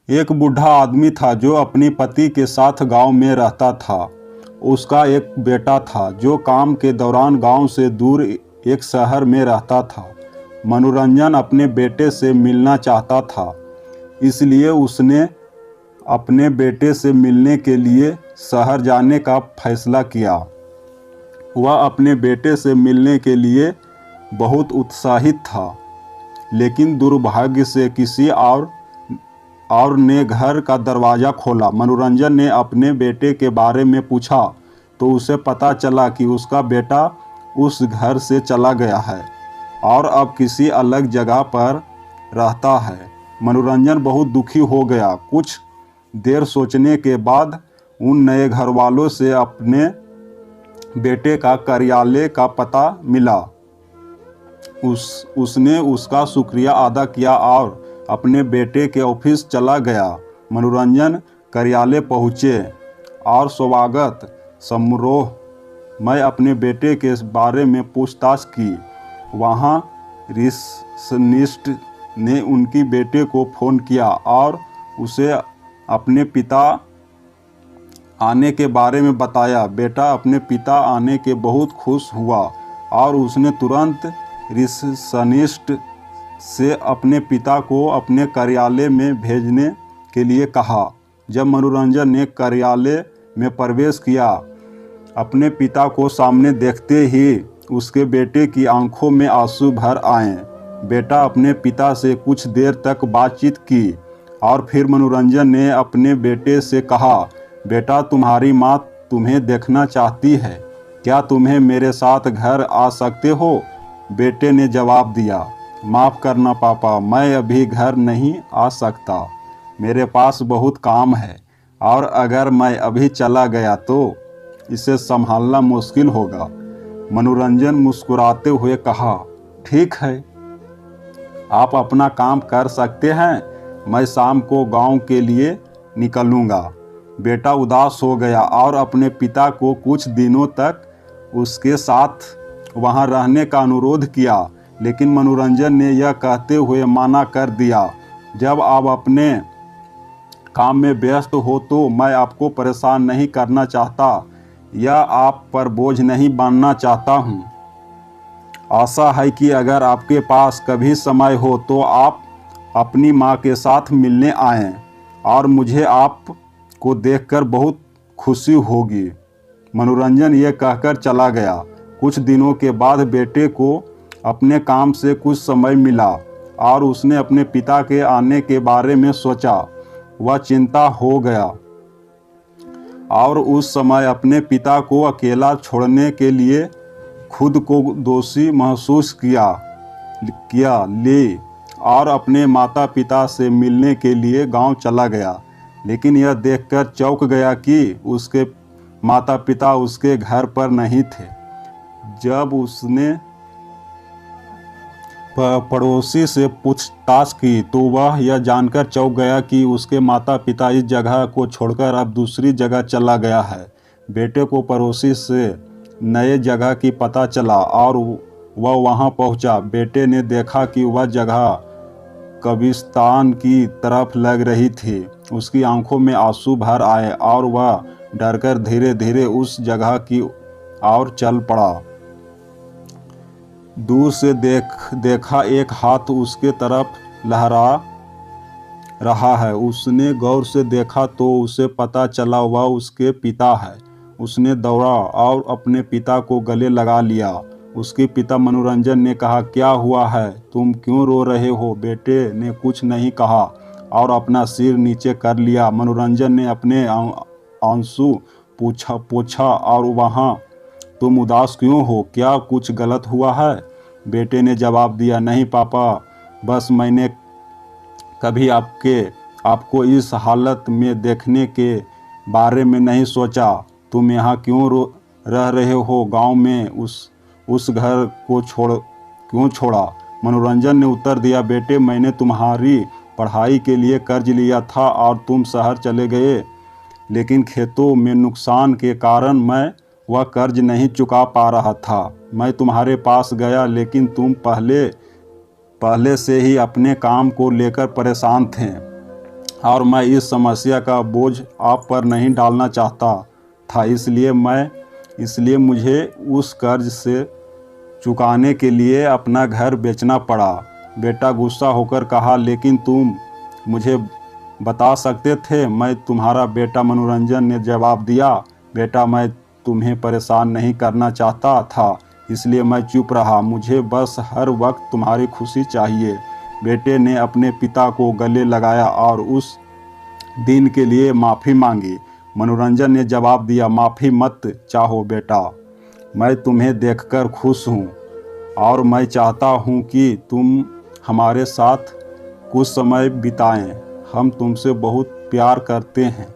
एक बूढ़ा आदमी था जो अपनी पति के साथ गांव में रहता था। उसका एक बेटा था जो काम के दौरान गांव से दूर एक शहर में रहता था। मनोरंजन अपने बेटे से मिलना चाहता था, इसलिए उसने अपने बेटे से मिलने के लिए शहर जाने का फैसला किया। वह अपने बेटे से मिलने के लिए बहुत उत्साहित था, लेकिन दुर्भाग्य से किसी और ने घर का दरवाज़ा खोला। मनोरंजन ने अपने बेटे के बारे में पूछा तो उसे पता चला कि उसका बेटा उस घर से चला गया है और अब किसी अलग जगह पर रहता है। मनोरंजन बहुत दुखी हो गया। कुछ देर सोचने के बाद उन नए घर वालों से अपने बेटे का कार्यालय का पता मिला। उसने उसका शुक्रिया अदा किया और अपने बेटे के ऑफिस चला गया। मनोरंजन कार्यालय पहुँचे और स्वागत समारोह में अपने बेटे के बारे में पूछताछ की। वहाँ रिसेप्शनिस्ट ने उनकी बेटे को फ़ोन किया और उसे अपने पिता आने के बारे में बताया। बेटा अपने पिता आने के बहुत खुश हुआ और उसने तुरंत रिसेप्शनिस्ट से अपने पिता को अपने कार्यालय में भेजने के लिए कहा। जब मनोरंजन ने कार्यालय में प्रवेश किया, अपने पिता को सामने देखते ही उसके बेटे की आंखों में आंसू भर आए। बेटा अपने पिता से कुछ देर तक बातचीत की और फिर मनोरंजन ने अपने बेटे से कहा, बेटा तुम्हारी माँ तुम्हें देखना चाहती है, क्या तुम्हें मेरे साथ घर आ सकते हो? बेटे ने जवाब दिया, माफ़ करना पापा, मैं अभी घर नहीं आ सकता, मेरे पास बहुत काम है और अगर मैं अभी चला गया तो इसे संभालना मुश्किल होगा। मनोरंजन मुस्कुराते हुए कहा, ठीक है, आप अपना काम कर सकते हैं, मैं शाम को गांव के लिए निकलूँगा। बेटा उदास हो गया और अपने पिता को कुछ दिनों तक उसके साथ वहां रहने का अनुरोध किया, लेकिन मनोरंजन ने यह कहते हुए मना कर दिया, जब आप अपने काम में व्यस्त हो तो मैं आपको परेशान नहीं करना चाहता या आप पर बोझ नहीं बनना चाहता हूँ। आशा है कि अगर आपके पास कभी समय हो तो आप अपनी माँ के साथ मिलने आएं और मुझे आपको देखकर बहुत खुशी होगी। मनोरंजन ये कहकर चला गया। कुछ दिनों के बाद बेटे को अपने काम से कुछ समय मिला और उसने अपने पिता के आने के बारे में सोचा। वह चिंता हो गया और उस समय अपने पिता को अकेला छोड़ने के लिए खुद को दोषी महसूस किया और अपने माता पिता से मिलने के लिए गांव चला गया। लेकिन यह देखकर चौंक गया कि उसके माता पिता उसके घर पर नहीं थे। जब उसने पड़ोसी से पूछताछ की तो वह यह जानकर चौंक गया कि उसके माता पिता इस जगह को छोड़कर अब दूसरी जगह चला गया है। बेटे को पड़ोसी से नए जगह की पता चला और वह वहां पहुंचा। बेटे ने देखा कि वह जगह कब्रिस्तान की तरफ लग रही थी। उसकी आंखों में आंसू भर आए और वह डरकर धीरे धीरे उस जगह की ओर चल पड़ा। दूर से देखा एक हाथ उसके तरफ लहरा रहा है। उसने गौर से देखा तो उसे पता चला वह उसके पिता है। उसने दौड़ा और अपने पिता को गले लगा लिया। उसके पिता मनोरंजन ने कहा, क्या हुआ है, तुम क्यों रो रहे हो? बेटे ने कुछ नहीं कहा और अपना सिर नीचे कर लिया। मनोरंजन ने अपने आंसू पूछा और वहाँ, तुम उदास क्यों हो, क्या कुछ गलत हुआ है? बेटे ने जवाब दिया, नहीं पापा, बस मैंने कभी आपको इस हालत में देखने के बारे में नहीं सोचा। तुम यहाँ क्यों रह रहे हो? गांव में उस घर को क्यों छोड़ा? मनोरंजन ने उत्तर दिया, बेटे मैंने तुम्हारी पढ़ाई के लिए कर्ज लिया था और तुम शहर चले गए, लेकिन खेतों में नुकसान के कारण मैं वह कर्ज नहीं चुका पा रहा था। मैं तुम्हारे पास गया लेकिन तुम पहले से ही अपने काम को लेकर परेशान थे। और मैं इस समस्या का बोझ आप पर नहीं डालना चाहता था, इसलिए मुझे उस कर्ज से चुकाने के लिए अपना घर बेचना पड़ा। बेटा गुस्सा होकर कहा, लेकिन तुम मुझे बता सकते थे। मैं तुम्हारा बेटा मनोरंजन ने जवाब दिया। बेटा, मैं तुम्हें परेशान नहीं करना चाहता था, इसलिए मैं चुप रहा। मुझे बस हर वक्त तुम्हारी खुशी चाहिए। बेटे ने अपने पिता को गले लगाया और उस दिन के लिए माफ़ी मांगी। मनोरंजन ने जवाब दिया, माफ़ी मत चाहो बेटा, मैं तुम्हें देखकर खुश हूँ और मैं चाहता हूँ कि तुम हमारे साथ कुछ समय बिताएं। हम तुमसे बहुत प्यार करते हैं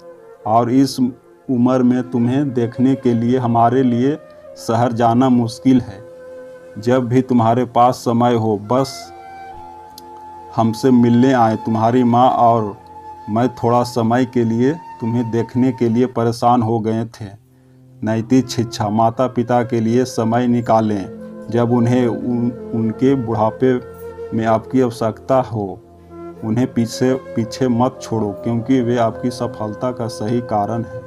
और इस उम्र में तुम्हें देखने के लिए हमारे लिए शहर जाना मुश्किल है। जब भी तुम्हारे पास समय हो बस हमसे मिलने आए। तुम्हारी माँ और मैं थोड़ा समय के लिए तुम्हें देखने के लिए परेशान हो गए थे। नैतिक शिक्षा, माता पिता के लिए समय निकालें। जब उन्हें उनके बुढ़ापे में आपकी आवश्यकता हो, उन्हें पीछे मत छोड़ो, क्योंकि वे आपकी सफलता का सही कारण है।